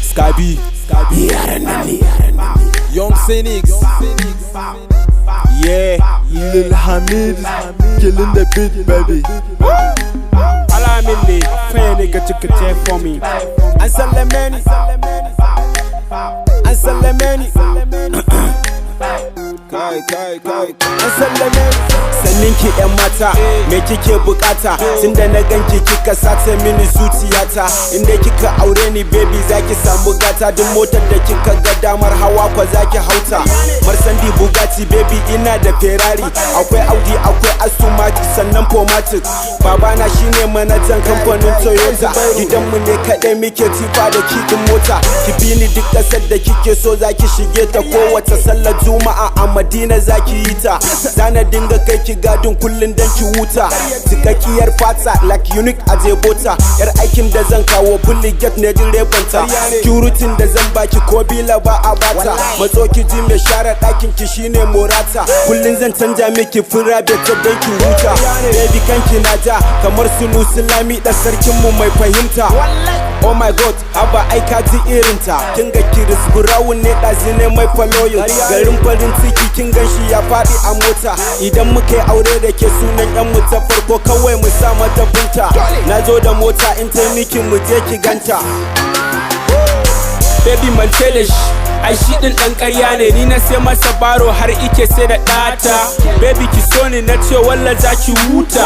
Sky B, Young Phoenix, yeah, Lil Hamid, killing the beat, baby. Alamin ne, fair nigga took a chair for me. And Salamani, sannin ki yan mata, me kike bukata? Tunda na ganki kika sace mini zuciyata. Inda kika aure ni baby zaki samu gata. Duk motar da kika ga damar hawa kwa zaki hauta. Marsandi Bugatti baby ina da Ferrari. Akwai Audi akwai Aston Martin sannan Pomatic. Babana shine manajan kamfanin Toyota. Gidanmu ne kaɗai muke tifa da kiɗin mota. Ki bi ni duk ƙasar da kike so zaki shige ta. Kowace sallar Juma'a a Madina zaki yi ta. Zana dinga kai ki gadin kullun dan ki huta. Cikakkiyar fata like unique a Jebota. Yar aikin da zan kawo bully get ne direbanta. Security da zan baki ko bila ba a bata. Matso ki ji me share ɗakin ki shine morata. Kullun zan canja miki fura beta dan ki huta. Baby kanki na ja kamar Sunusi Lami da sarkin mu mai fahimta. Oh my god, haba ai ka ji irinta. Kin ga Chris Brown ne ɗazi ne mai following. Garin farin ciki kin ganshi ya faɗi a mota. Idan muka yi aure da ke sunan yan mu ta farko kawai mu sa mata bunta. Na zo da mota in ta miki mu je ki ganta. Baby mance da shi, ai shi din dan ƙarya ne. Ni na sai masa baro har ike sai da ɗata. Baby ki so ni na ce walla za ki huta.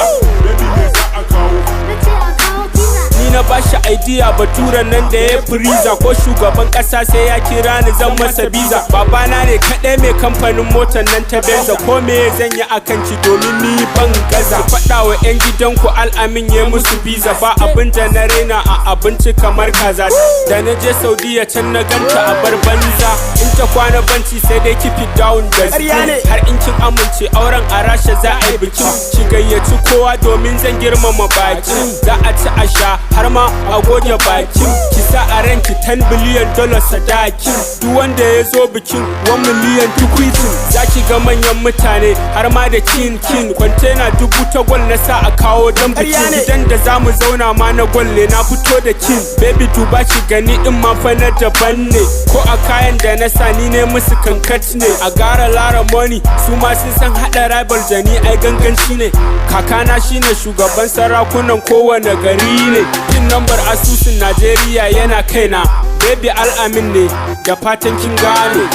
Ni na bashi idea baturan nan da ya freezer. Ko shugaban ƙasa sai ya kira ni zan masa biza. Babana ne kaɗai mai kamfanin motar nan ta Benza. Ko me zan yi akan ci domin ni ban gaza. Faɗa wa 'yan gidanku Al'amin ya musu biza. Ba abin da na raina a abinci kamar kaza. Da na je Saudiya can na ganta a bar banza. In ta kwana banci sai dai kifi down da spoon. Har in kin amince auren a Rasha za a yi bikin. Ki gayyaci kowa domin zan girmama baki. Za a ci a sha har ma a goge bakin. Ki sa a ranki $10 billion sadakin. Duk wanda ya zo bikin 1 million tukwitin. Za ki ga manyan mutane har ma da kin. Kwantena 1000 gwal na sa a kawo don bikin. Gidan da za mu zauna ma na gwalle na fito da kin. Baby duba ki gani in ma fa na daban ne. Ko a kayan da na sa ni ne musu kankat ne. A gara Lara Money su ma sun san haɗa rival da ni ai ganganci ne. Kakana shine shugaban sarakunan kowane gari ne. Pin number asusun Najeriya yana kaina. Baby Al'amin ne da fatan kin gane.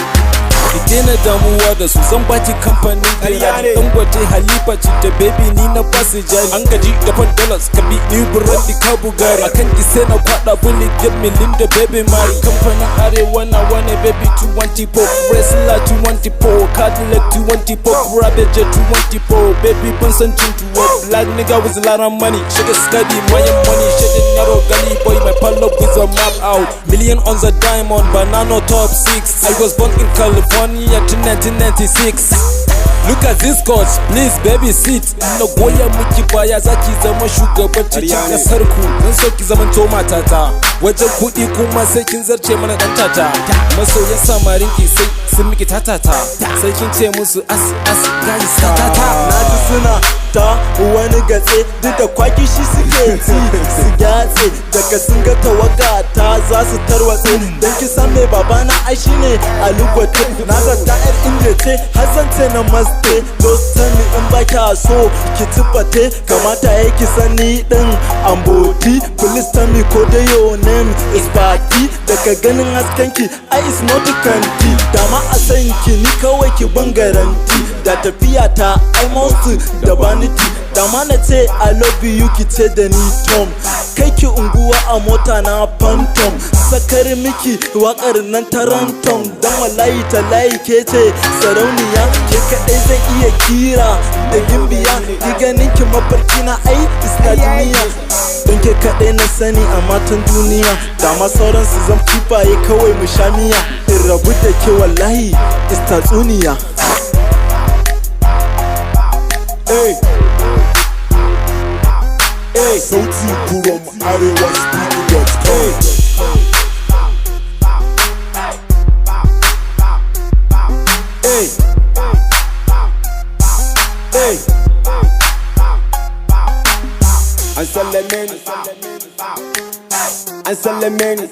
Ki daina damuwa da su zan baki kamfanin ƙarya. Dangote Halifa ce da baby ni na basu jari. An gaji da $10 ka bi ni burandi ka bugari. Akan ki sai na kwada bully get million da baby mari. Kamfanin arewa na wane baby 214. Wrestler 214, Cadillac 214, Rabbit Jet 214. Baby ban san cin tuwo. Black nigga with a lot of money. Shake a steady, mayan money. Shedding narrow gully boy, my pull up with a map out. Million on the diamond, banana top 6. I was born in California to 1996. Look at this coach, please baby sit. Na goya miki baya zaki zama shugaban cikin kasar ku. Zan so ki zaman to matata. Wajen kuɗi kuma sai kin zarce mana dan tata. Masoyan samarin ki sai sun miki tatata. Sai kin ce musu as guys tatata. Na ji suna ta wani gatse duk da kwaki shi suke ci su gyatse. Daga sun ga tawaga ta za su tarwatse. Dan ki san me babana ai shine Alugwate. Na zata yar inda ce har zan ce na maste. Don't tell me in ba kya so ki tufate. Kamata ya ki sani din amboti. Please tell me ko da your name is Fati. Daga ganin haskenki ai is not kanti. Dama a san ki ni kawai ki bangaranti. Da tafiya ta ai most da vanity. Dama na ce I love you ki ce da ni Tom. Kai ki unguwa a mota na Phantom. Sakar miki wakar nan tarantom. Dan wallahi talahi ke ce sarauniya. Ke kaɗai zan iya kira da gimbiya. Ki ganin ki mafarki na ai islamiyya. Don ke kaɗai na sani a matan duniya. Dama sauran su zan kifaye kawai mu sha miya. In rabu da ke wallahi is tatsuniya. Sauti from arewastudio.com. And Salamani. an sallame ni